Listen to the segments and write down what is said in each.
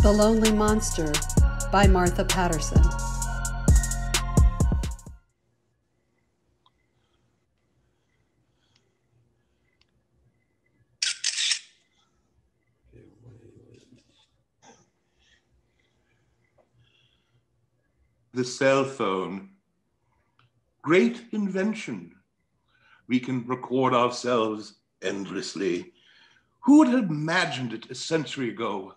The Lonely Monster by Martha Patterson. The cell phone. Great invention. We can record ourselves endlessly. Who would have imagined it a century ago?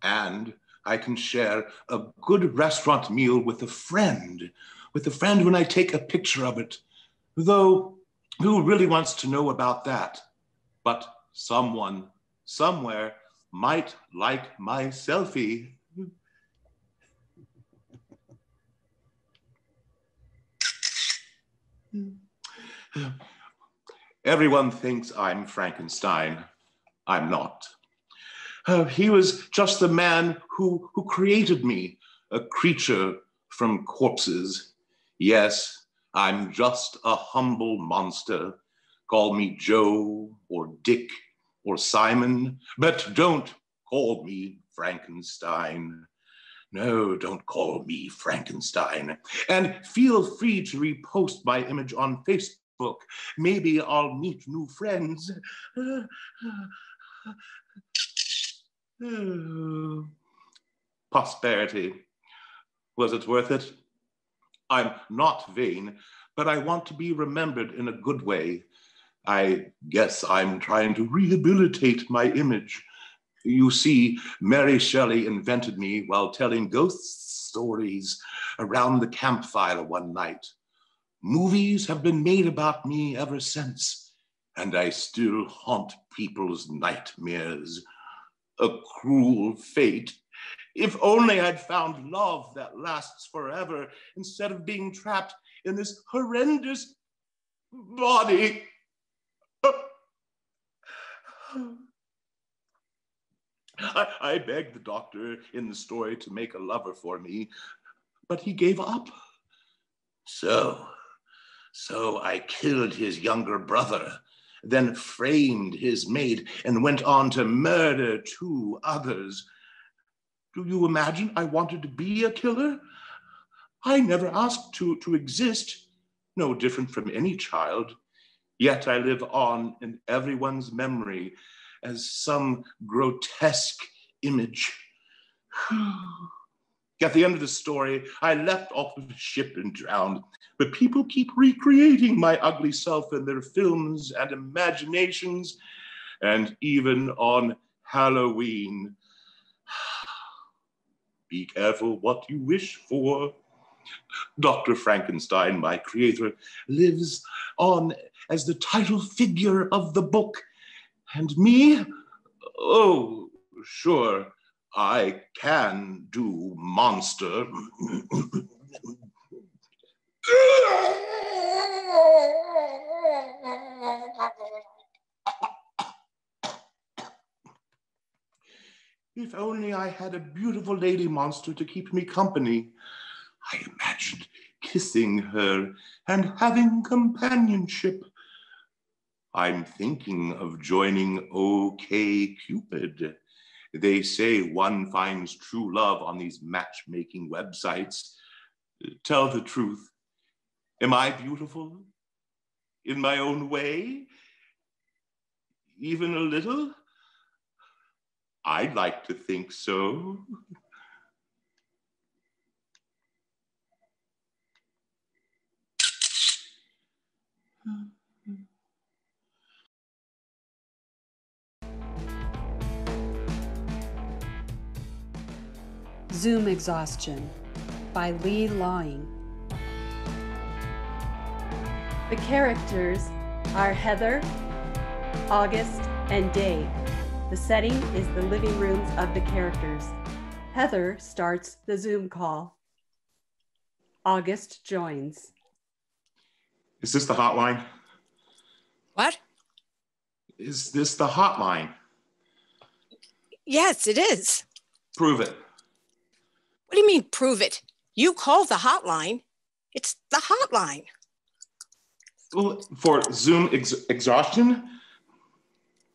And I can share a good restaurant meal with a friend when I take a picture of it. Though, who really wants to know about that? But someone, somewhere, might like my selfie. Everyone thinks I'm Frankenstein. I'm not. He was just the man who created me, a creature from corpses. Yes, I'm just a humble monster. Call me Joe or Dick or Simon, but don't call me Frankenstein. No, don't call me Frankenstein. And feel free to repost my image on Facebook. Maybe I'll meet new friends. Prosperity. Was it worth it? I'm not vain, but I want to be remembered in a good way. I guess I'm trying to rehabilitate my image. You see, Mary Shelley invented me while telling ghost stories around the campfire one night. Movies have been made about me ever since, and I still haunt people's nightmares. A cruel fate. If only I'd found love that lasts forever instead of being trapped in this horrendous body. I begged the doctor in the story to make a lover for me, but he gave up. So I killed his younger brother, then framed his maid and went on to murder 2 others. Do you imagine I wanted to be a killer? I never asked to exist, no different from any child. Yet I live on in everyone's memory as some grotesque image. At the end of the story, I left off the ship and drowned, but people keep recreating my ugly self in their films and imaginations, and even on Halloween. Be careful what you wish for. Dr. Frankenstein, my creator, lives on as the title figure of the book. And me? Oh, sure, I can do monster. If only I had a beautiful lady monster to keep me company. I imagined kissing her and having companionship. I'm thinking of joining OK Cupid. They say one finds true love on these matchmaking websites. Tell the truth. Am I beautiful? In my own way? Even a little? I'd like to think so. Zoom Exhaustion by Lee Lawing. The characters are Heather, August, and Dave. The setting is the living rooms of the characters. Heather starts the Zoom call. August joins. Is this the hotline? What? Is this the hotline? Yes, it is. Prove it. What do you mean, prove it? You call the hotline. It's the hotline. For Zoom exhaustion?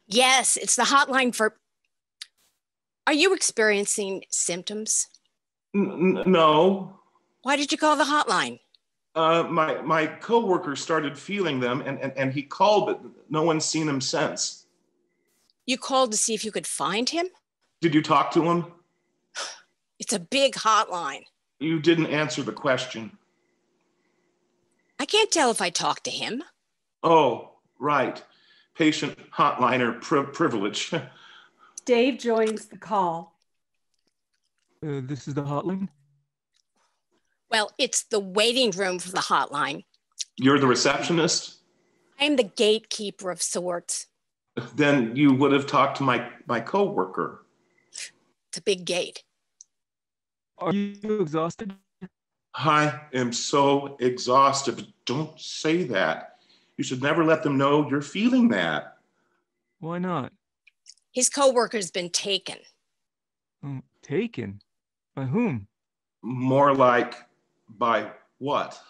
Yes, it's the hotline for... Are you experiencing symptoms? No. Why did you call the hotline? My coworker started feeling them and he called, but no one's seen him since. You called to see if you could find him? Did you talk to him? It's a big hotline. You didn't answer the question. I can't tell if I talked to him. Oh, right. Patient hotliner privilege. Dave joins the call. This is the hotline? Well, it's the waiting room for the hotline. You're the receptionist? I'm the gatekeeper of sorts. Then you would have talked to my coworker. It's a big gate. Are you exhausted? I am so exhausted. But don't say that. You should never let them know you're feeling that. Why not? His coworker's been taken. Taken? By whom? More like, by what?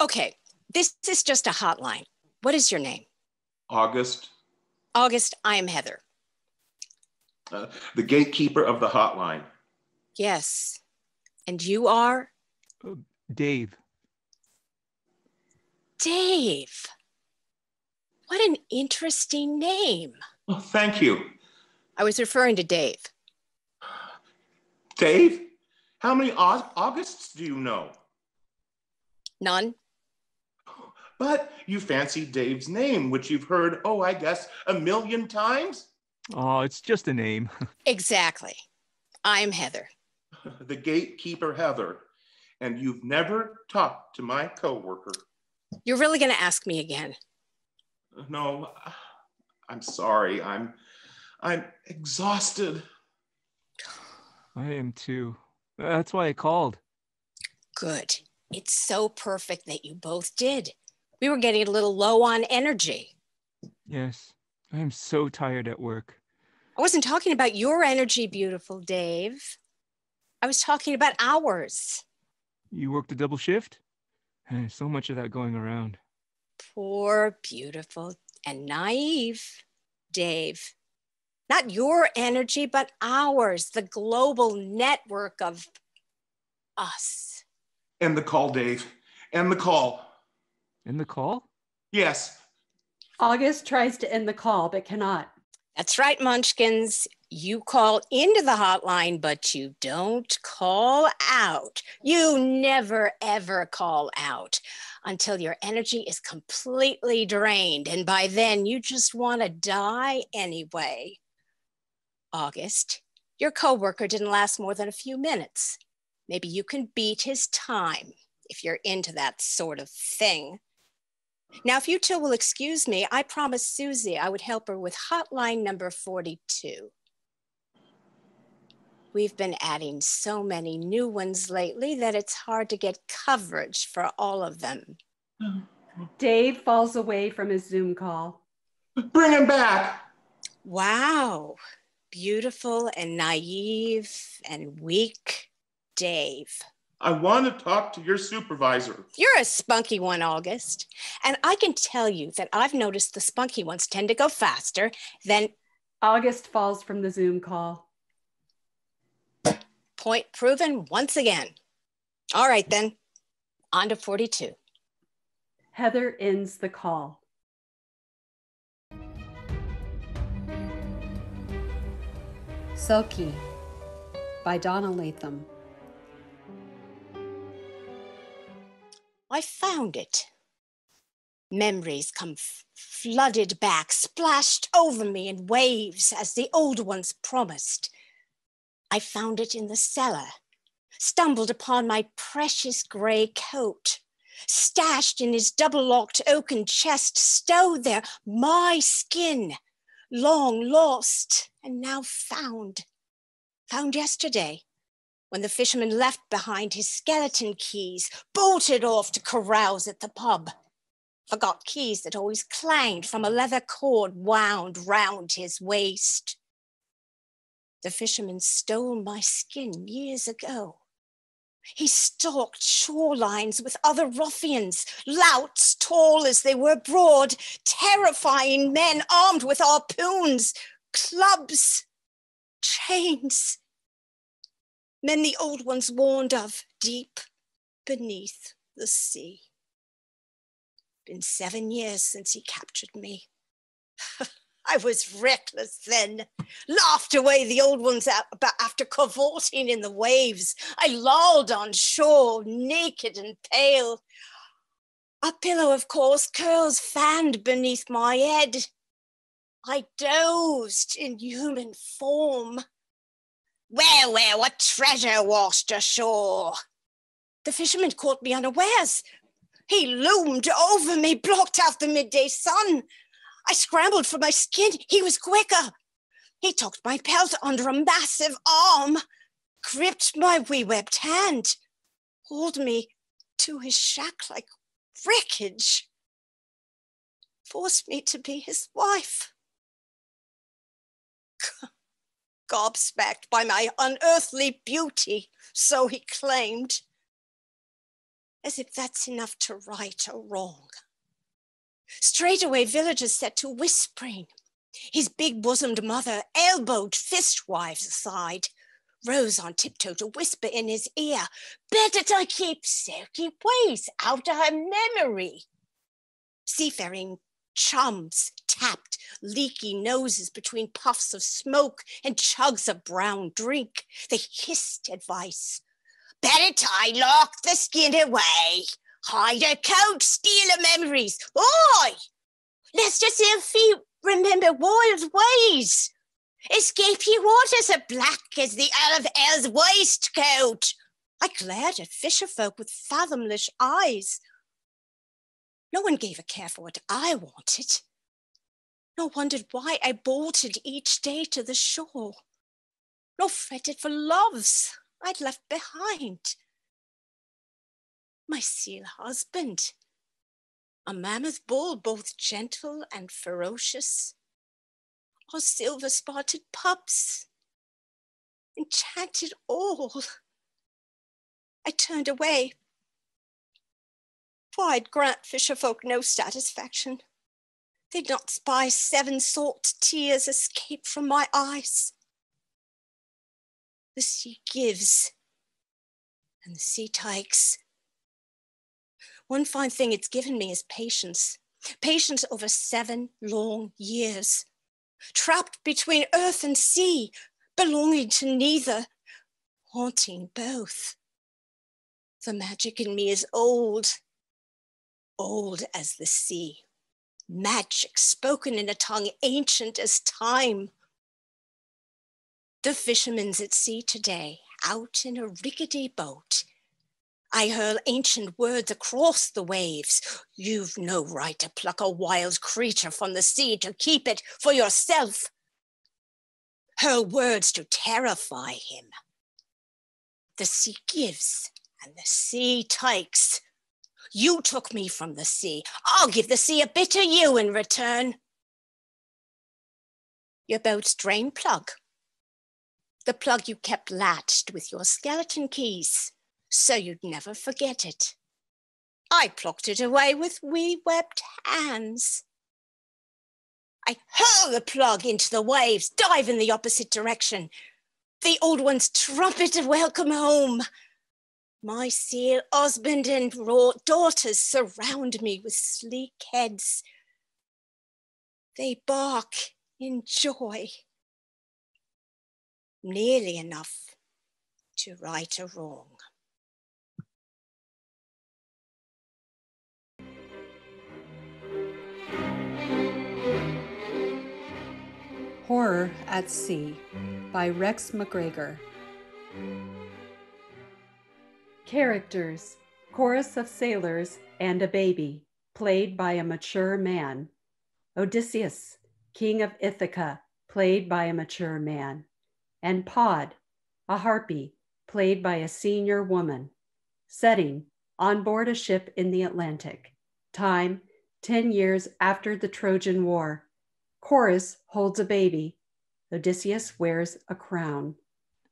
Okay, this is just a hotline. What is your name? August. August, I am Heather. The gatekeeper of the hotline. Yes. And you are? Dave. Dave. What an interesting name. Oh, thank you. I was referring to Dave. Dave? How many Augusts do you know? None. But you fancy Dave's name, which you've heard, I guess, 1,000,000 times? Oh, it's just a name. Exactly. I'm Heather. The gatekeeper, Heather. And you've never talked to my coworker. You're really going to ask me again? No, I'm sorry. I'm exhausted. I am too. That's why I called. Good. It's so perfect that you both did. We were getting a little low on energy. Yes, I am so tired at work. I wasn't talking about your energy, beautiful Dave. I was talking about ours. You worked a double shift? So much of that going around. Poor, beautiful, and naive Dave. Not your energy, but ours, the global network of us. End the call, Dave. End the call. End the call? Yes. August tries to end the call, but cannot. That's right, Munchkins. You call into the hotline, but you don't call out. You never, ever call out until your energy is completely drained. And by then, you just want to die anyway. August, your coworker didn't last more than a few minutes. Maybe you can beat his time if you're into that sort of thing. Now, if you two will excuse me, I promised Susie I would help her with hotline number 42. We've been adding so many new ones lately that it's hard to get coverage for all of them. Dave falls away from his Zoom call. Bring him back. Wow. Beautiful and naive and weak Dave. I want to talk to your supervisor. You're a spunky one, August. And I can tell you that I've noticed the spunky ones tend to go faster than... August falls from the Zoom call. Point proven once again. All right, then. On to 42. Heather ends the call. Selkie by Donna Latham. I found it. Memories come flooded back, splashed over me in waves as the old ones promised. I found it in the cellar, stumbled upon my precious gray coat, stashed in his double-locked oaken chest, stowed there, my skin, long lost and now found yesterday. When the fisherman left behind his skeleton keys, bolted off to carouse at the pub. Forgot keys that always clanged from a leather cord wound round his waist. The fisherman stole my skin years ago. He stalked shorelines with other ruffians, louts tall as they were broad, terrifying men armed with harpoons, clubs, chains. Men the old ones warned of, deep beneath the sea. Been 7 years since he captured me. I was reckless then, laughed away the old ones after cavorting in the waves. I lolled on shore, naked and pale. A pillow of coarse curls fanned beneath my head. I dozed in human form. Where, what treasure washed ashore? The fisherman caught me unawares. He loomed over me, blocked out the midday sun. I scrambled for my skin. He was quicker. He tucked my pelt under a massive arm, gripped my wee-webbed hand, hauled me to his shack like wreckage, forced me to be his wife. Gobsmacked by my unearthly beauty, so he claimed, as if that's enough to right a wrong. Straightaway villagers set to whispering. His big-bosomed mother elbowed fistwives aside, rose on tiptoe to whisper in his ear, better to keep Selkie ways out of her memory. Seafaring chums tapped leaky noses between puffs of smoke and chugs of brown drink. They hissed advice. Better tie lock the skin away. Hide a coat, steal her memories. Oi! Let's just see if he remember wild ways. Escape ye waters are black as the Isle of El's waistcoat. I glared at fisherfolk with fathomless eyes. No one gave a care for what I wanted. No wondered why I bolted each day to the shore. No fretted for loves I'd left behind. My seal husband, a mammoth bull both gentle and ferocious, or silver-spotted pups, enchanted all. I turned away, for I'd grant fisherfolk no satisfaction. They'd not spy 7 salt tears escape from my eyes. The sea gives, and the sea takes. One fine thing it's given me is patience. Patience over 7 long years. Trapped between earth and sea, belonging to neither, haunting both. The magic in me is old, old as the sea. Magic spoken in a tongue ancient as time. The fishermen's at sea today, out in a rickety boat. I hurl ancient words across the waves. You've no right to pluck a wild creature from the sea to keep it for yourself. Hurl words to terrify him. The sea gives and the sea takes. You took me from the sea. I'll give the sea a bit of you in return. Your boat's drain plug. The plug you kept latched with your skeleton keys, so you'd never forget it. I plucked it away with wee webbed hands. I hurl the plug into the waves, dive in the opposite direction. The old ones trumpet a welcome home. My seal husband and daughters surround me with sleek heads. They bark in joy. Nearly enough to right a wrong. Horror at Sea by Rex McGregor. Characters: chorus of sailors and a baby, played by a mature man. Odysseus, king of Ithaca, played by a mature man. And Pod, a harpy, played by a senior woman. Setting: on board a ship in the Atlantic. Time: 10 years after the Trojan War. Chorus holds a baby. Odysseus wears a crown.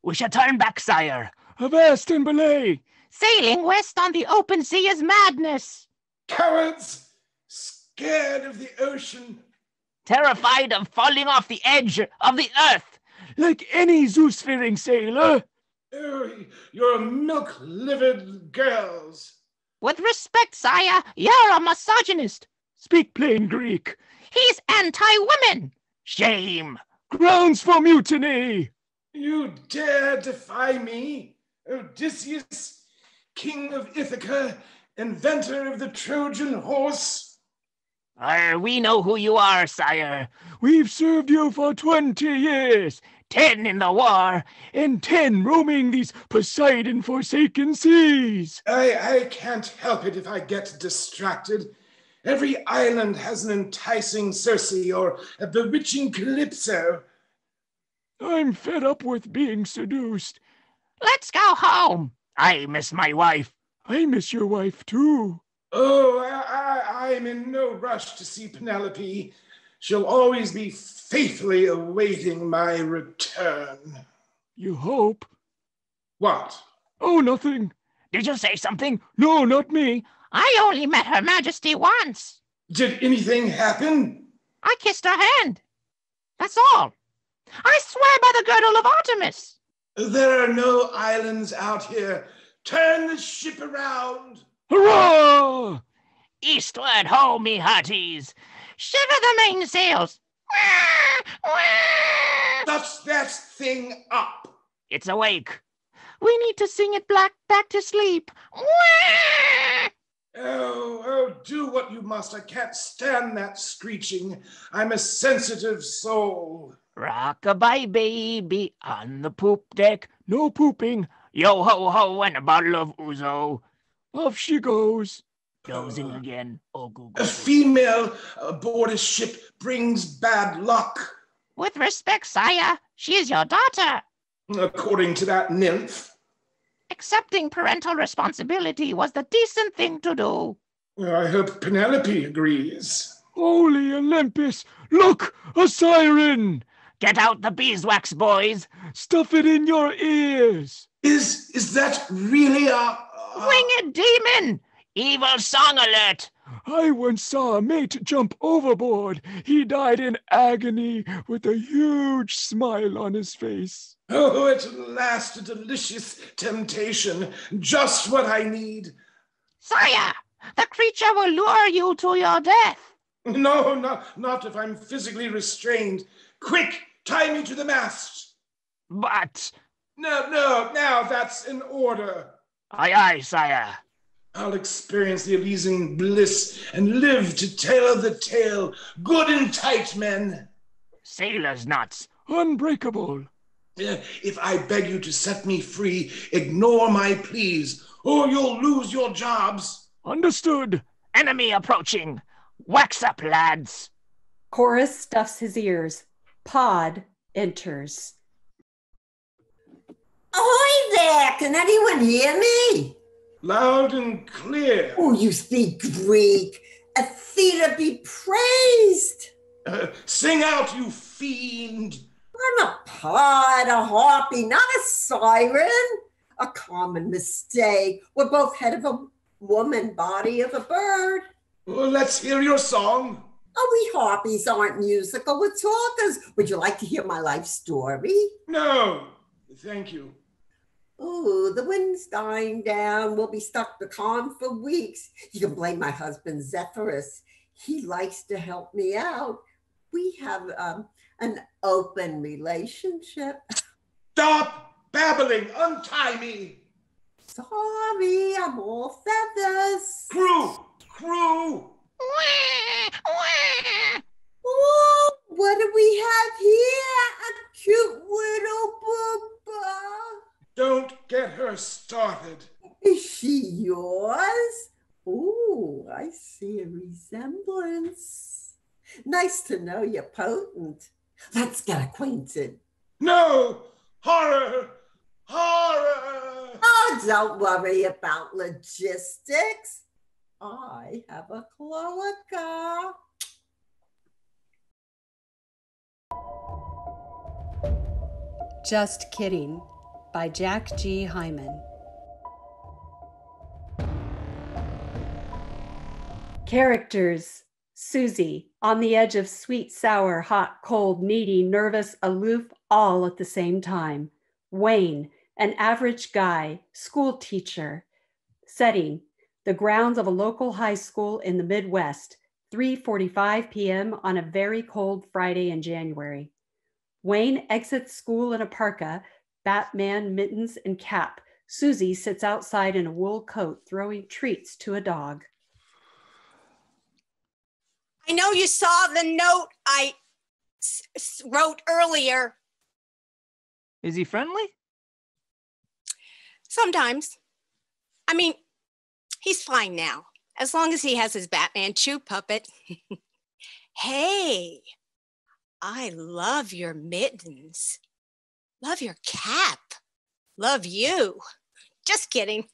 We shall turn back, sire. Avast and belay! Sailing west on the open sea is madness. Cowards! Scared of the ocean. Terrified of falling off the edge of the earth. like any Zeus-fearing sailor. Oh, you're milk-livered girls. With respect, sire, you're a misogynist. Speak plain Greek. He's anti-women. Shame. Grounds for mutiny. You dare defy me, Odysseus, king of Ithaca, inventor of the Trojan horse? We know who you are, sire. We've served you for 20 years. 10 in the war. And 10 roaming these Poseidon-forsaken seas. I can't help it if I get distracted. Every island has an enticing Circe or a bewitching Calypso. I'm fed up with being seduced. Let's go home. I miss my wife. I miss your wife, too. Oh, I'm in no rush to see Penelope. She'll always be faithfully awaiting my return. You hope? What? Oh, nothing. Did you say something? No, not me. I only met Her Majesty once. Did anything happen? I kissed her hand. That's all. I swear by the girdle of Artemis. There are no islands out here. Turn the ship around. Hurrah! Eastward ho, me hearties. Shiver the mainsails. Touch that thing up. It's awake. We need to sing it back to sleep. Oh, do what you must. I can't stand that screeching. I'm a sensitive soul. Rock-a-bye, baby, on the poop deck. No pooping. Yo-ho-ho and a bottle of ouzo. Off she goes. Dozing again. Oh, go. A female aboard a ship brings bad luck. With respect, sire, she is your daughter. According to that nymph. Accepting parental responsibility was the decent thing to do. I hope Penelope agrees. Holy Olympus! Look! A siren! Get out the beeswax, boys. Stuff it in your ears. Is that really a... Winged demon! Evil song alert! I once saw a mate jump overboard. He died in agony with a huge smile on his face. Oh, at last a delicious temptation. Just what I need. Sire, the creature will lure you to your death. No, not if I'm physically restrained. Quick, tie me to the mast. But... No, now that's in order. Aye, aye, sire. I'll experience the Elysian bliss and live to tell the tale. Good and tight, men. Sailor's knots. Unbreakable. If I beg you to set me free, ignore my pleas, or you'll lose your jobs. Understood. Enemy approaching. Wax up, lads. Chorus stuffs his ears. Pod enters. Ahoy there! Can anyone hear me? Loud and clear. Oh, you speak Greek. Athena be praised. Sing out, you fiend. I'm a pod, a harpy, not a siren. A common mistake. We're both head of a woman, body of a bird. Well, let's hear your song. Oh, we harpies aren't musical, we're talkers. Would you like to hear my life story? No, thank you. Ooh, the wind's dying down. We'll be stuck becalmed for weeks. You can blame my husband, Zephyrus. He likes to help me out. We have an open relationship. Stop babbling. Untie me. Sorry, I'm all feathers. Crew. Oh, what do we have here? A cute little booba. Don't get her started. Is she yours? Ooh, I see a resemblance. Nice to know you're potent. Let's get acquainted. No! Horror! Horror! Oh, don't worry about logistics. I have a cloaca. Just Kidding by Jack G. Hyman. Characters: Susie, on the edge of sweet, sour, hot, cold, needy, nervous, aloof, all at the same time. Wayne, an average guy, school teacher. Setting, the grounds of a local high school in the Midwest, 3:45 p.m. on a very cold Friday in January. Wayne exits school in a parka, Batman mittens and cap. Susie sits outside in a wool coat, throwing treats to a dog. I know you saw the note I wrote earlier. Is he friendly? Sometimes. I mean, he's fine now, as long as he has his Batman chew puppet. Hey, I love your mittens. Love your cap. Love you. Just kidding.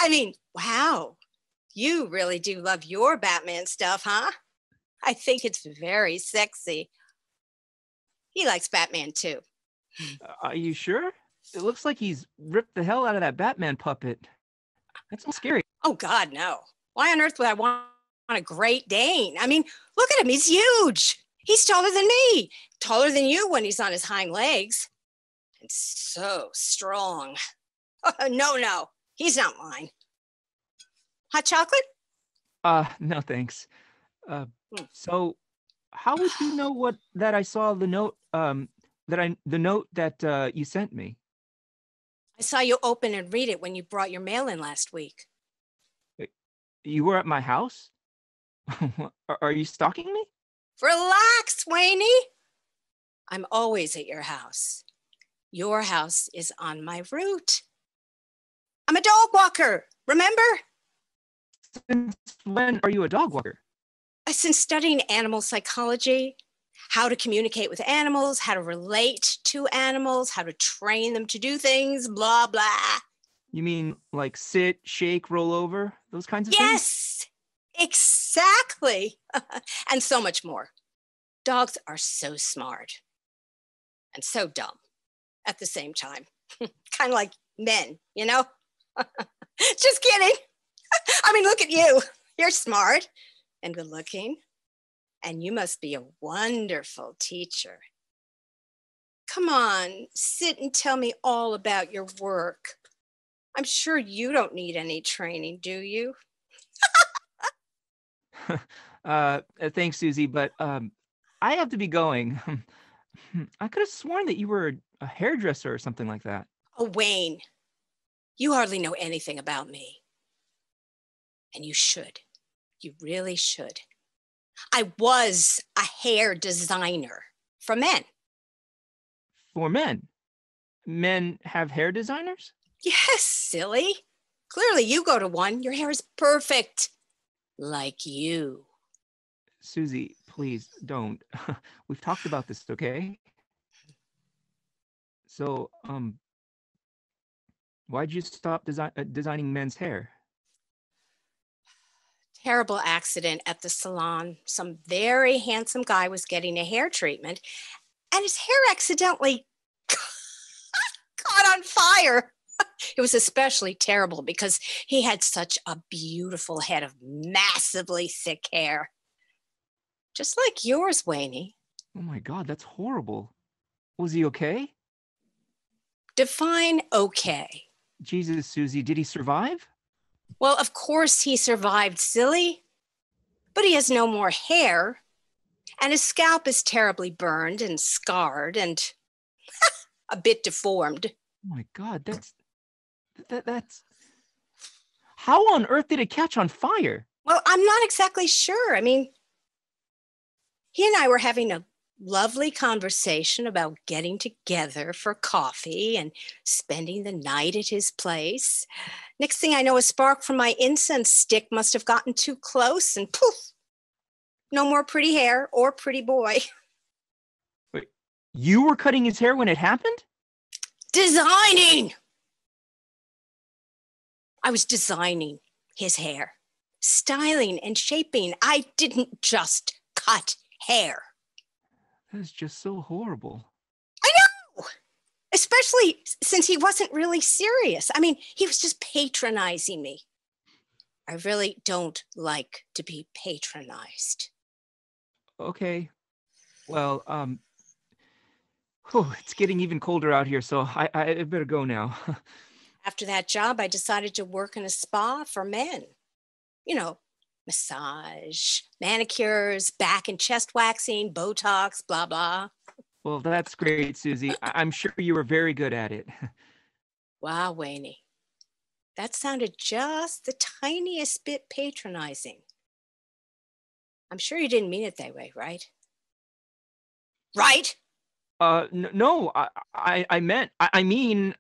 I mean, wow. You really do love your Batman stuff, huh? I think it's very sexy. He likes Batman too. Are you sure? It looks like he's ripped the hell out of that Batman puppet. That's scary. Oh God, no. Why on earth would I want a Great Dane? I mean, look at him, he's huge. He's taller than me, taller than you when he's on his hind legs. And so strong. No, he's not mine. Hot chocolate? No thanks. So how would you know that I saw the note, the note that you sent me? I saw you open and read it when you brought your mail in last week. You were at my house? Are you stalking me? Relax, Wayne. I'm always at your house. Your house is on my route. I'm a dog walker, remember? Since when are you a dog walker? Since studying animal psychology, how to communicate with animals, how to relate to animals, how to train them to do things, blah, blah. You mean like sit, shake, roll over, those kinds of things? Yes, exactly. And so much more. Dogs are so smart and so dumb at the same time. Kind of like men, you know? Just kidding. I mean, look at you. You're smart and good looking. And you must be a wonderful teacher. Come on, sit and tell me all about your work. I'm sure you don't need any training, do you? Thanks, Susie, but I have to be going. I could have sworn that you were a hairdresser or something like that. Oh, Wayne, you hardly know anything about me. And you should. You really should. I was a hair designer for men. For men? Men have hair designers? Yes, silly. Clearly you go to one. Your hair is perfect. Like you. Susie, please don't. We've talked about this, okay? So, why'd you stop designing men's hair? Terrible accident at the salon. Some very handsome guy was getting a hair treatment and his hair accidentally caught on fire. It was especially terrible because he had such a beautiful head of massively thick hair. Just like yours, Wayne. Oh my God, that's horrible. Was he okay? Define okay. Jesus, Susie, did he survive? Well, of course he survived, silly. But he has no more hair, and his scalp is terribly burned and scarred and a bit deformed. Oh my God, that's... How on earth did it catch on fire? Well, I'm not exactly sure. I mean, he and I were having a lovely conversation about getting together for coffee and spending the night at his place. Next thing I know, a spark from my incense stick must have gotten too close and poof, no more pretty hair or pretty boy. Wait, you were cutting his hair when it happened? Designing! I was designing his hair, styling and shaping. I didn't just cut hair. That is just so horrible. I know! Especially since he wasn't really serious. I mean, he was just patronizing me. I really don't like to be patronized. Okay. Well, Oh, it's getting even colder out here, so I better go now. After that job, I decided to work in a spa for men. You know, massage, manicures, back and chest waxing, Botox, blah, blah. Well, that's great, Susie. I'm sure you were very good at it. Wow, Wayne. That sounded just the tiniest bit patronizing. I'm sure you didn't mean it that way, right? Right? No, I meant, I mean,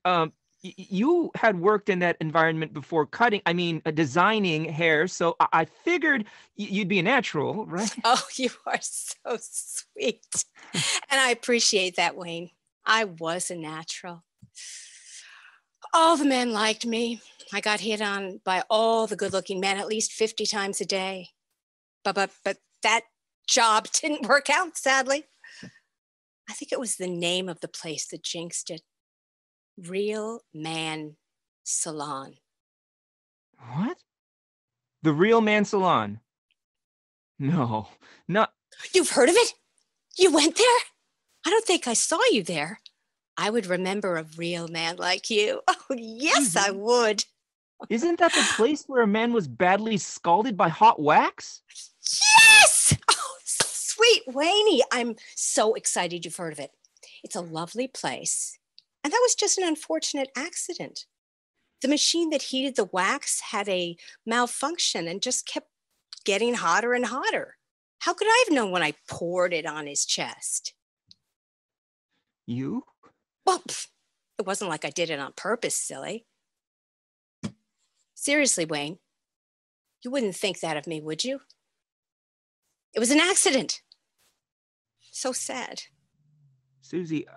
you had worked in that environment before designing hair, so I figured you'd be a natural, right? Oh, you are so sweet. And I appreciate that, Wayne. I was a natural. All the men liked me. I got hit on by all the good-looking men at least 50 times a day. But that job didn't work out, sadly. I think it was the name of the place that jinxed it. Real Man Salon. What? The Real Man Salon? No, not... You've heard of it? You went there? I don't think I saw you there. I would remember a real man like you. Oh, yes, I would. Isn't that the place where a man was badly scalded by hot wax? Yes! Oh, sweet Wayne. I'm so excited you've heard of it. It's a lovely place. And that was just an unfortunate accident. The machine that heated the wax had a malfunction and just kept getting hotter and hotter. How could I have known when I poured it on his chest? You? Well, it wasn't like I did it on purpose, silly. Seriously, Wayne, you wouldn't think that of me, would you? It was an accident. So sad. Susie,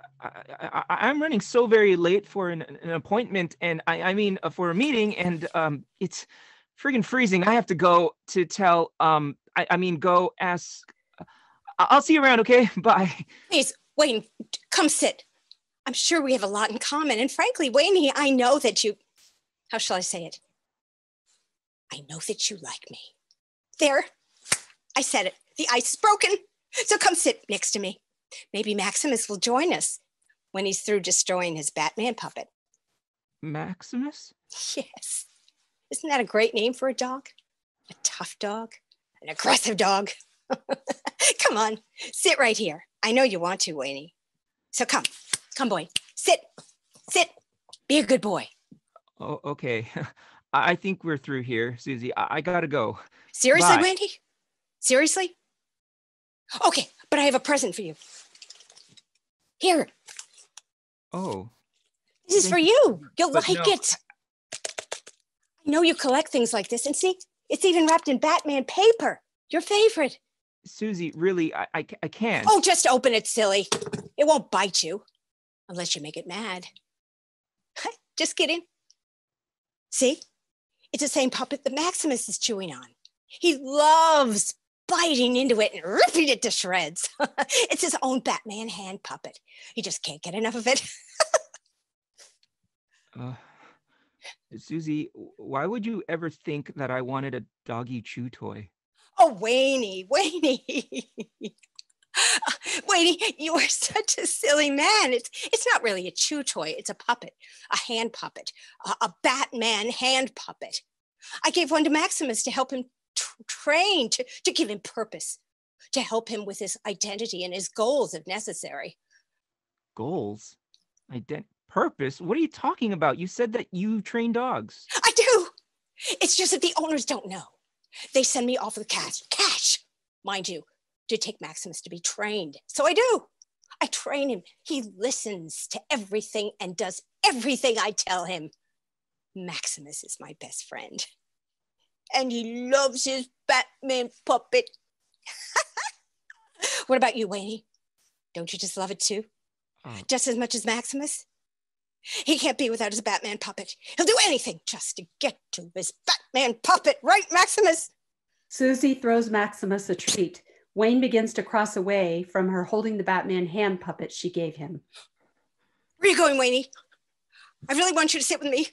I'm running so very late for an appointment, and I mean for a meeting, and it's friggin' freezing. I have to go to tell, go ask. I'll see you around, okay? Bye. Please, Wayne, come sit. I'm sure we have a lot in common, and frankly, Wayne, I know that you, how shall I say it? I know that you like me. There, I said it. The ice is broken, so come sit next to me. Maybe Maximus will join us when he's through destroying his Batman puppet. Maximus? Yes. Isn't that a great name for a dog? A tough dog, an aggressive dog. Come on, sit right here. I know you want to, Wayne. So come boy, sit, be a good boy. Oh, okay. I think we're through here, Susie. I gotta go. Seriously, Bye. Wendy? Seriously? Okay, but I have a present for you. Here. Oh. This is for you. You'll But like no. it. I know you collect things like this, and see, it's even wrapped in Batman paper. Your favorite. Susie, really, I can't. Oh, just open it, silly. It won't bite you, unless you make it mad. Just kidding. See? It's the same puppet that Maximus is chewing on. He loves biting into it and ripping it to shreds. It's his own Batman hand puppet. He just can't get enough of it. Susie, why would you ever think that I wanted a doggy chew toy? Oh, Wayne. Wayne, you are such a silly man. It's not really a chew toy. It's a puppet, a hand puppet, a Batman hand puppet. I gave one to Maximus to help him train, to give him purpose, to help him with his identity and his goals if necessary. Goals? Purpose? What are you talking about? You said that you train dogs. I do. It's just that the owners don't know. They send me off with cash, mind you, to take Maximus to be trained. So I do. I train him. He listens to everything and does everything I tell him. Maximus is my best friend. And he loves his Batman puppet. What about you, Wayne? Don't you just love it too? Just as much as Maximus? He can't be without his Batman puppet. He'll do anything just to get to his Batman puppet, right, Maximus? Susie throws Maximus a treat. Wayne begins to cross away from her, holding the Batman hand puppet she gave him. Where are you going, Wayne? I really want you to sit with me.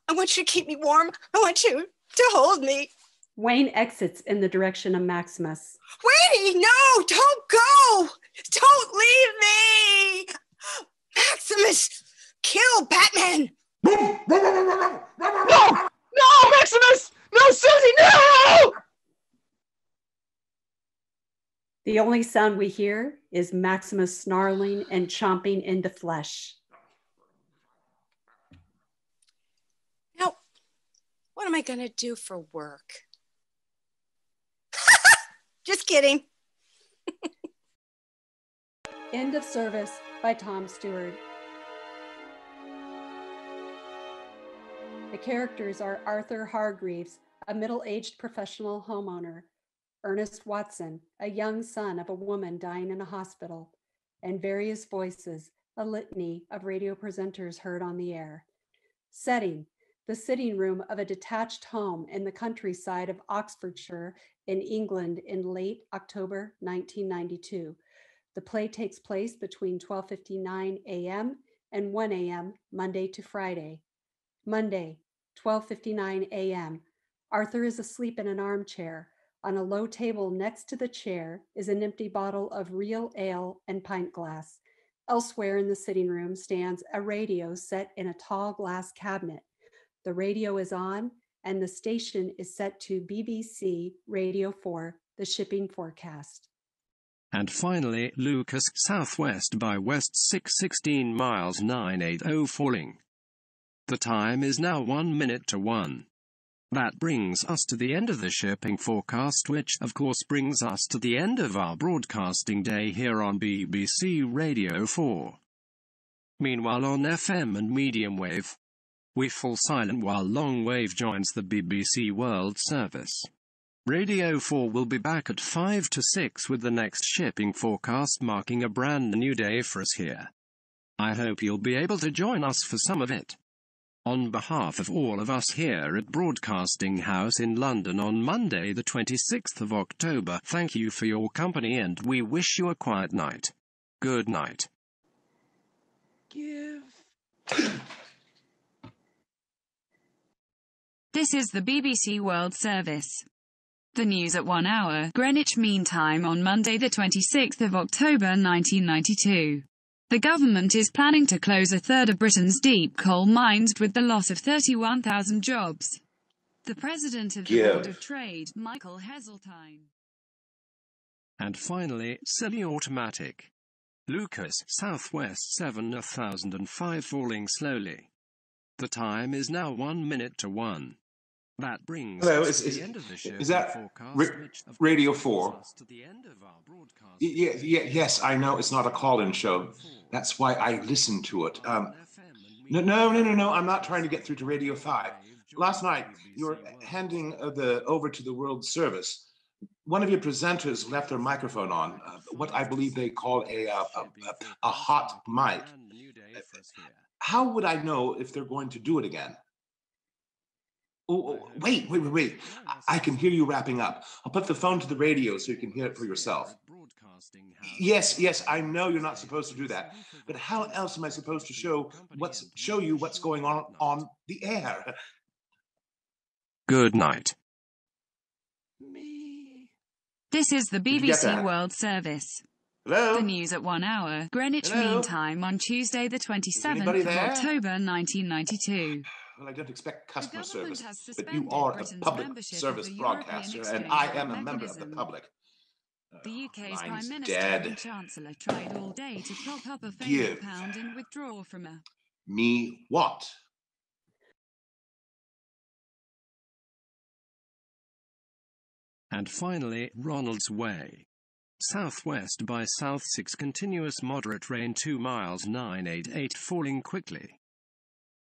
I want you to keep me warm. I want you to hold me. Wayne exits in the direction of Maximus. Wayne, no, don't go. Don't leave me. Maximus! Kill Batman! No! No, Maximus! No, Susie, no! The only sound we hear is Maximus snarling and chomping into flesh. Now, what am I gonna do for work? Just kidding. End of Service by Tom Steward. The characters are Arthur Hargreaves, a middle-aged professional homeowner, Ernest Watson, a young son of a woman dying in a hospital, and various voices, a litany of radio presenters heard on the air. Setting: the sitting room of a detached home in the countryside of Oxfordshire in England in late October 1992. The play takes place between 12:59 a.m. and 1 a.m. Monday to Friday. Monday, 12:59 a.m. Arthur is asleep in an armchair. On a low table next to the chair is an empty bottle of real ale and pint glass. Elsewhere in the sitting room stands a radio set in a tall glass cabinet. The radio is on, and the station is set to BBC Radio 4, the shipping forecast. And finally, Lucas, southwest by west 616 miles 980 falling. The time is now 1 minute to 1. That brings us to the end of the shipping forecast, which of course brings us to the end of our broadcasting day here on BBC Radio 4. Meanwhile on FM and medium wave, we fall silent while long wave joins the BBC World Service. Radio 4 will be back at 5 to 6 with the next shipping forecast, marking a brand new day for us here. I hope you'll be able to join us for some of it. On behalf of all of us here at Broadcasting House in London on Monday the 26th of October, thank you for your company and we wish you a quiet night. Good night. This is the BBC World Service. The news at 1 hour, Greenwich Mean Time on Monday the 26th of October 1992. The government is planning to close a third of Britain's deep coal mines with the loss of 31,000 jobs. The president of the Board of Trade, Michael Heseltine. And finally, semi-automatic. Lucas, southwest 7005 falling slowly. The time is now 1 minute to 1. That brings us to the end of the show. Is that Radio 4? Yes, I know it's not a call-in show. That's why I listen to it. No. I'm not trying to get through to Radio 5. Last night, you were handing over to the World Service. One of your presenters left their microphone on, what I believe they call a hot mic. How would I know if they're going to do it again? Oh, wait. I can hear you wrapping up. I'll put the phone to the radio so you can hear it for yourself. Yes, I know you're not supposed to do that. But how else am I supposed to show you what's going on the air? Good night. This is the BBC World Service. Hello? The news at 1 hour, Greenwich Mean Time on Tuesday the 27th of October 1992. Well, I don't expect customer service, but you are a public service broadcaster, and I am a member of the public. The UK's Prime Minister and Chancellor tried all day to prop up a failing pound and withdraw from a... Me what? And finally, Ronald's Way. Southwest by south 6 continuous moderate rain 2 miles 988 falling quickly.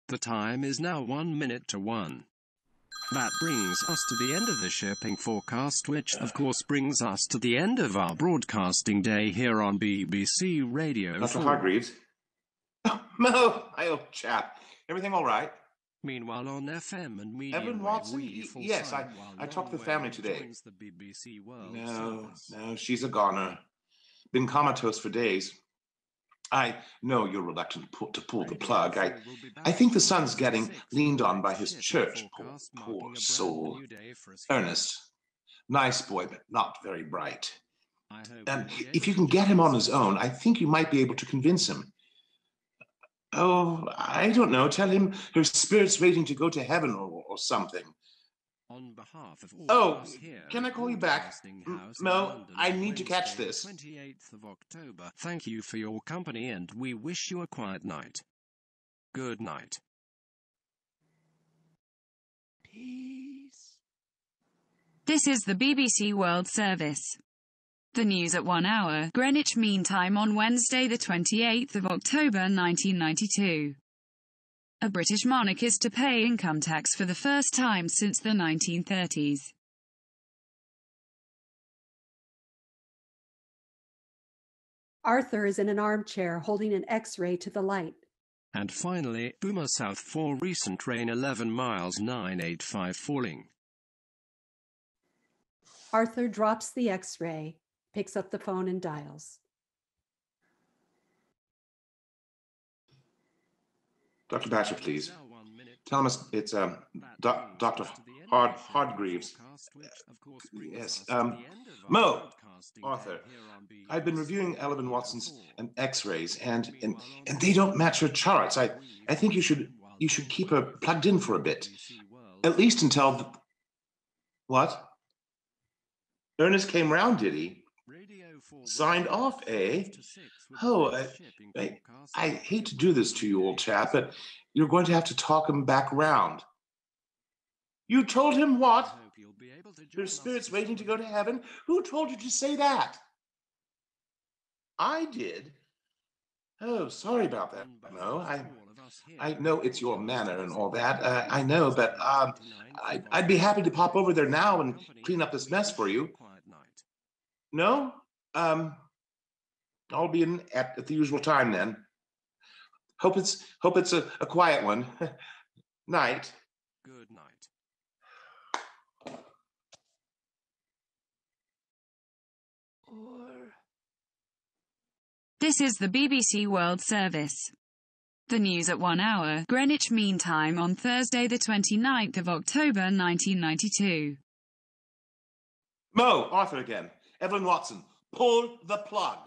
The time is now 1 minute to 1. That brings us to the end of the shipping forecast, which of course brings us to the end of our broadcasting day here on BBC Radio 4. Dr. Hargreaves? Oh, Mo, my old chap. Everything all right? Meanwhile on FM and medium Evan Watson? Yes, I talked to the family today. No, she's a goner. Been comatose for days. I know you're reluctant to pull the plug. I think the son's getting leaned on by his church. Poor soul. Ernest. Nice boy, but not very bright. And if you can get him on his own, I think you might be able to convince him. Oh, I don't know. Tell him her spirit's waiting to go to heaven or something. On behalf of all Oh, of us here can I at call you back? Broadcasting House in No, London I on need to catch Wednesday, this. 28th of October. Thank you for your company and we wish you a quiet night. Good night. Peace. This is the BBC World Service. The news at 1 hour, Greenwich Mean Time on Wednesday the 28th of October 1992. A British monarch is to pay income tax for the first time since the 1930s. Arthur is in an armchair holding an X-ray to the light. And finally, Boomer South 4 recent rain 11 miles 985 falling. Arthur drops the X-ray, picks up the phone and dials. Dr. Basher, please. Tell him it's Dr. Hardgreaves. Yes. Mo, Arthur, I've been reviewing Ellen Watson's X-rays, and they don't match her charts. I think you should keep her plugged in for a bit, at least until what? Ernest came round, did he? Signed off, eh? Oh, I hate to do this to you, old chap, but you're going to have to talk him back round. You told him what? Your spirit's waiting to go to heaven? Who told you to say that? I did. Oh, sorry about that. No, I know it's your manner and all that. I know, but I'd be happy to pop over there now and clean up this mess for you. No? I'll be in at the usual time then. Hope it's a quiet one. Night. Good night. This is the BBC World Service. The news at 1 hour, Greenwich Mean Time on Thursday the 29th of October 1992. Mo, Arthur again. Evelyn Watson, pull the plug.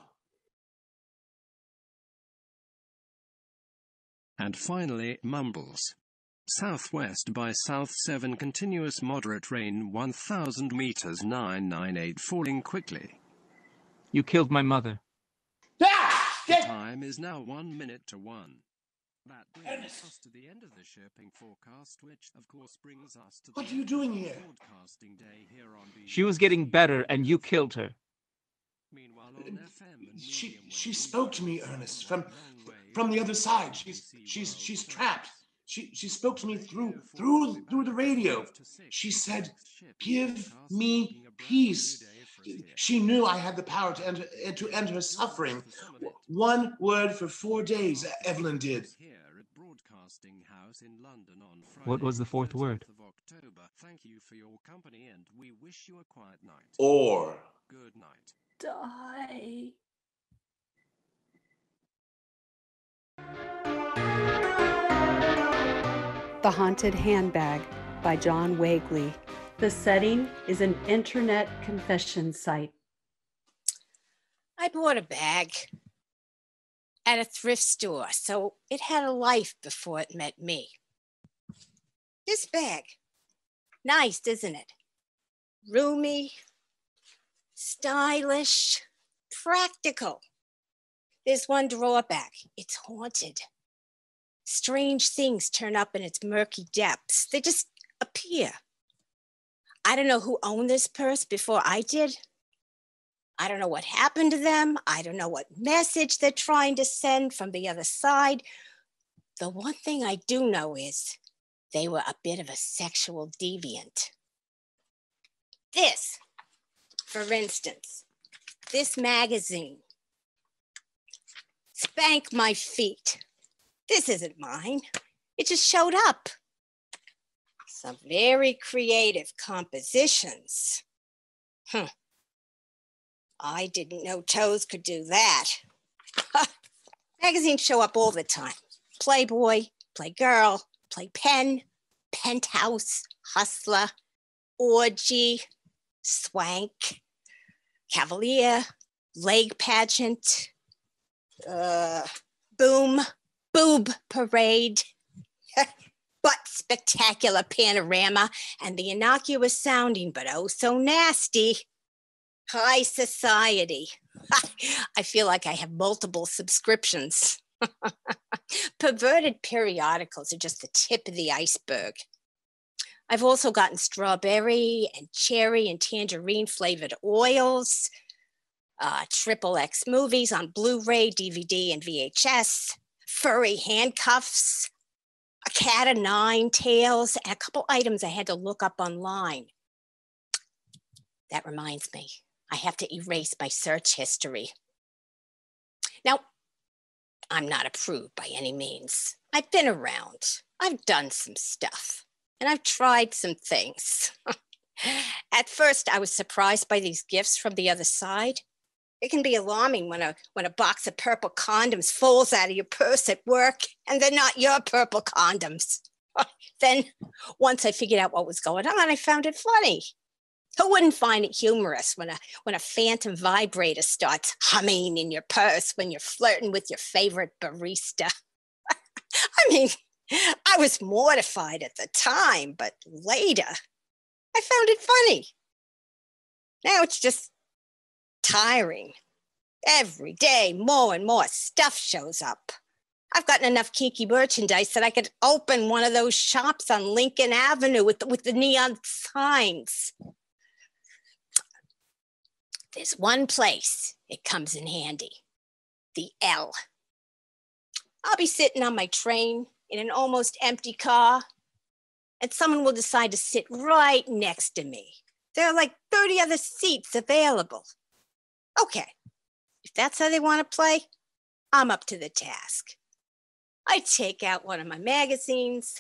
And finally, Mumbles. Southwest by South 7 continuous moderate rain 1000 meters 998 falling quickly. You killed my mother. The time is now 1 minute to 1. That brings us to the end of the shipping forecast, which of course brings us to What are you doing here? Broadcasting day here on BBC. She was getting better and you killed her. Meanwhile, on FM and She spoke to me, Ernest, from the other side. She's trapped. She spoke to me through the radio. She said, "Give me peace." She knew I had the power to end her suffering. One word for 4 days, Evelyn did. What was the fourth word? Thank you for your company and we wish you a quiet night. Or. Good night. Die. The Haunted Handbag by John Weagly. The setting is an internet confession site. I bought a bag at a thrift store, so it had a life before it met me. This bag, nice, isn't it? Roomy, stylish, practical. There's one drawback. It's haunted. Strange things turn up in its murky depths. They just appear. I don't know who owned this purse before I did. I don't know what happened to them. I don't know what message they're trying to send from the other side. The one thing I do know is they were a bit of a sexual deviant. This, for instance, this magazine. Spank my feet. This isn't mine. It just showed up. Some very creative compositions. I didn't know toes could do that. Magazines show up all the time. Playboy, Playgirl, Playpen, Penthouse, Hustler, Orgy, Swank, Cavalier, Leg Pageant, Boom, boob parade, butt spectacular panorama, and the innocuous sounding but oh so nasty high society. I feel like I have multiple subscriptions. Perverted periodicals are just the tip of the iceberg. I've also gotten strawberry and cherry and tangerine flavored oils, triple X movies on Blu-ray, DVD, and VHS, furry handcuffs, a cat of nine tails, and a couple items I had to look up online. That reminds me, I have to erase my search history. Now, I'm not a prude by any means. I've been around. I've done some stuff, and I've tried some things. At first, I was surprised by these gifts from the other side. It can be alarming when a box of purple condoms falls out of your purse at work, and they're not your purple condoms. Then, once I figured out what was going on, I found it funny. Who wouldn't find it humorous when a phantom vibrator starts humming in your purse when you're flirting with your favorite barista? I mean, I was mortified at the time, but later, I found it funny. Now it's just tiring. Every day, more and more stuff shows up. I've gotten enough kinky merchandise that I could open one of those shops on Lincoln Avenue with the neon signs. There's one place it comes in handy, the L. I'll be sitting on my train in an almost empty car, and someone will decide to sit right next to me. There are like 30 other seats available. Okay, if that's how they want to play, I'm up to the task. I take out one of my magazines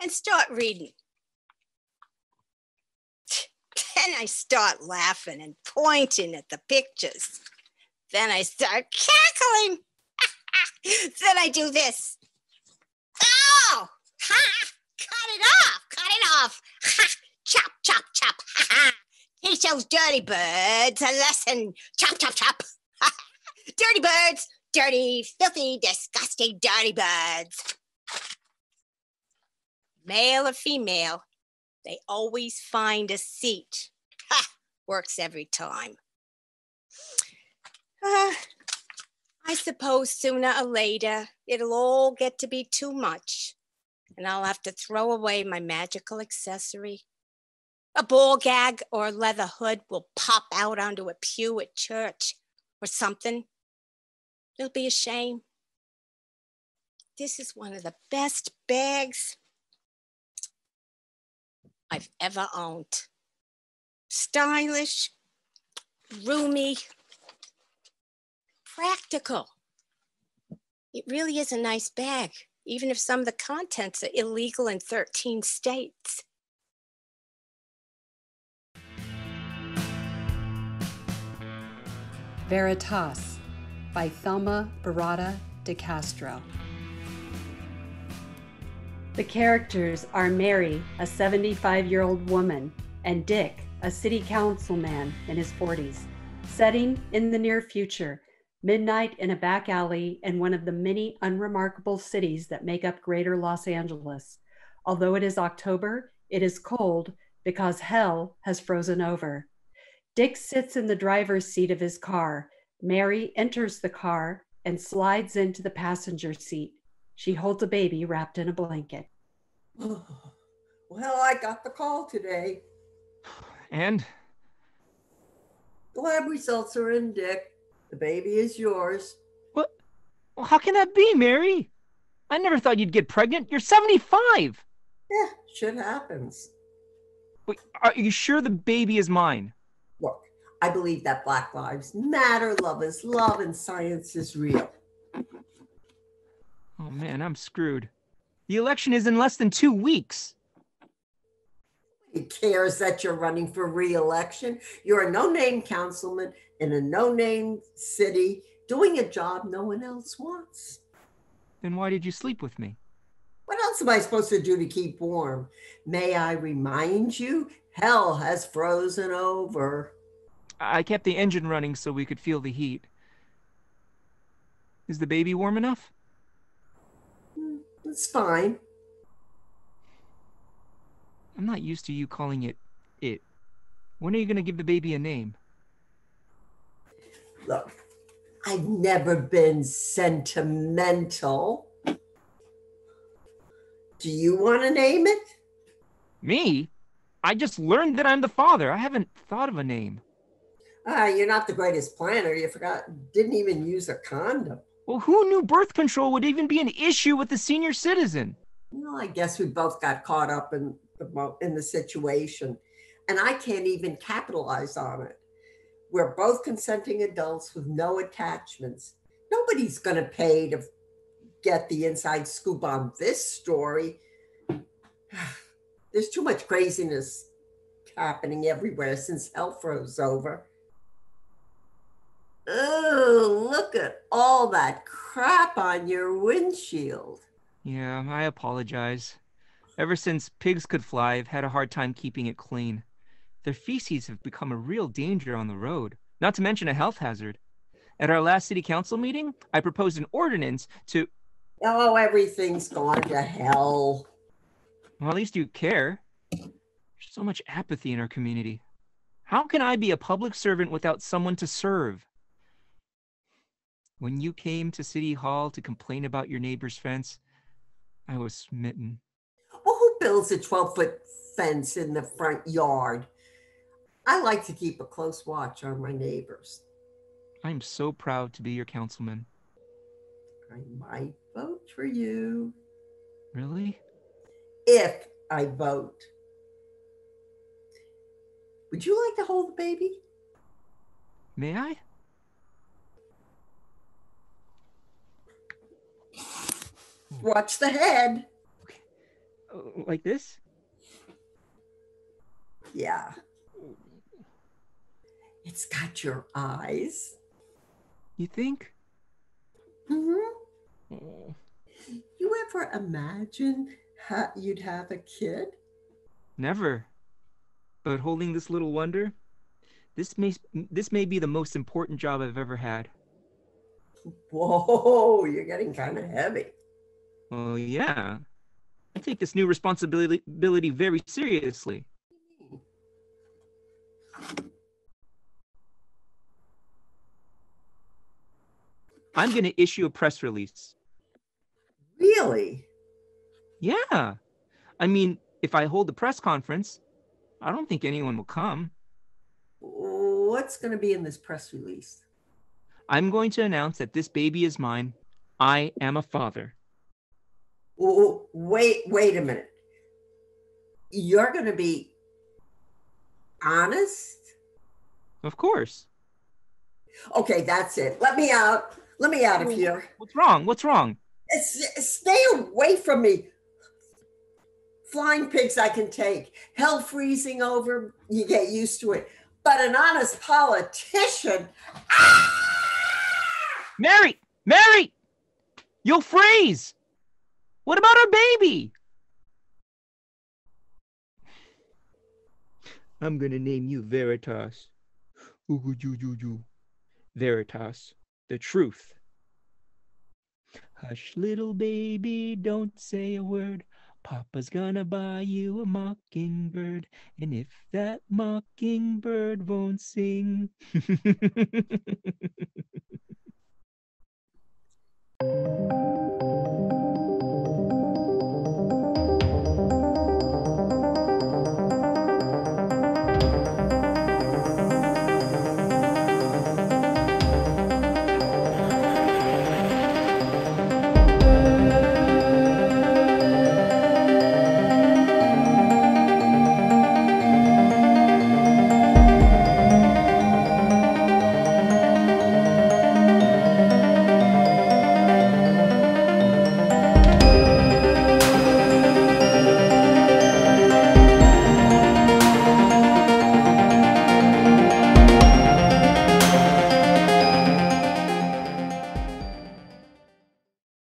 and start reading. Then I start laughing and pointing at the pictures. Then I start cackling. Then I do this. Oh, ha, cut it off. Ha, chop, chop, chop. Ha, ha. Teach those dirty birds a lesson. Chop, chop, chop. Dirty birds, dirty, filthy, disgusting, dirty birds. Male or female, they always find a seat. Ha! Works every time. I suppose sooner or later, it'll all get to be too much, and I'll have to throw away my magical accessory. A ball gag or a leather hood will pop out onto a pew at church or something. It'll be a shame. This is one of the best bags I've ever owned. Stylish, roomy, practical. It really is a nice bag, even if some of the contents are illegal in 13 states. VERITAS by Thelma Virata de Castro. The characters are Mary, a 75-year-old woman, and Dick, a city councilman in his 40s. Setting in the near future, midnight in a back alley in one of the many unremarkable cities that make up greater Los Angeles. Although it is October, it is cold because hell has frozen over. Dick sits in the driver's seat of his car. Mary enters the car and slides into the passenger seat. She holds a baby wrapped in a blanket. Oh, well, I got the call today. And? The lab results are in, Dick. The baby is yours. What? Well, how can that be, Mary? I never thought you'd get pregnant. You're 75. Yeah, shit happens. Wait, are you sure the baby is mine? Look, I believe that Black Lives Matter, love is love, and science is real. Oh man, I'm screwed. The election is in less than 2 weeks. He cares that you're running for re-election. You're a no-name councilman in a no-name city doing a job no one else wants. Then why did you sleep with me? What else am I supposed to do to keep warm? May I remind you, hell has frozen over. I kept the engine running so we could feel the heat. Is the baby warm enough? It's fine. I'm not used to you calling it it. When are you going to give the baby a name? Look, I've never been sentimental. Do you want to name it? Me? I just learned that I'm the father. I haven't thought of a name. You're not the greatest planner. You didn't even use a condom. Well, who knew birth control would even be an issue with a senior citizen? Well, I guess we both got caught up in the situation, and I can't even capitalize on it. We're both consenting adults with no attachments. Nobody's going to pay to get the inside scoop on this story. There's too much craziness happening everywhere since hell froze over. Oh, look at all that crap on your windshield. Yeah, I apologize. Ever since pigs could fly, I've had a hard time keeping it clean. Their feces have become a real danger on the road, not to mention a health hazard. At our last city council meeting, I proposed an ordinance to... Oh, everything's gone to hell. Well, at least you care. There's so much apathy in our community. How can I be a public servant without someone to serve? When you came to City Hall to complain about your neighbor's fence, I was smitten. Well, who builds a 12-foot fence in the front yard? I like to keep a close watch on my neighbors. I'm so proud to be your councilman. I might vote for you. Really? If I vote. Would you like to hold the baby? May I? Watch the head. Like this? Yeah. It's got your eyes. You think? Mm-hmm. You ever imagine you'd have a kid? Never. But holding this little wonder, this may be the most important job I've ever had. Whoa, you're getting kind of heavy. Oh, yeah. I take this new responsibility very seriously. I'm going to issue a press release. Really? Yeah. I mean, if I hold a press conference, I don't think anyone will come. What's going to be in this press release? I'm going to announce that this baby is mine. I am a father. Wait a minute. You're going to be honest? Of course. Okay, that's it. Let me out. Let me out of here. What's wrong? What's wrong? Stay away from me. Flying pigs I can take. Hell freezing over, you get used to it. But an honest politician. Mary! Mary! You'll freeze! What about our baby? I'm gonna name you Veritas. Veritas, the truth. Hush, little baby, don't say a word. Papa's gonna buy you a mockingbird. And if that mockingbird won't sing...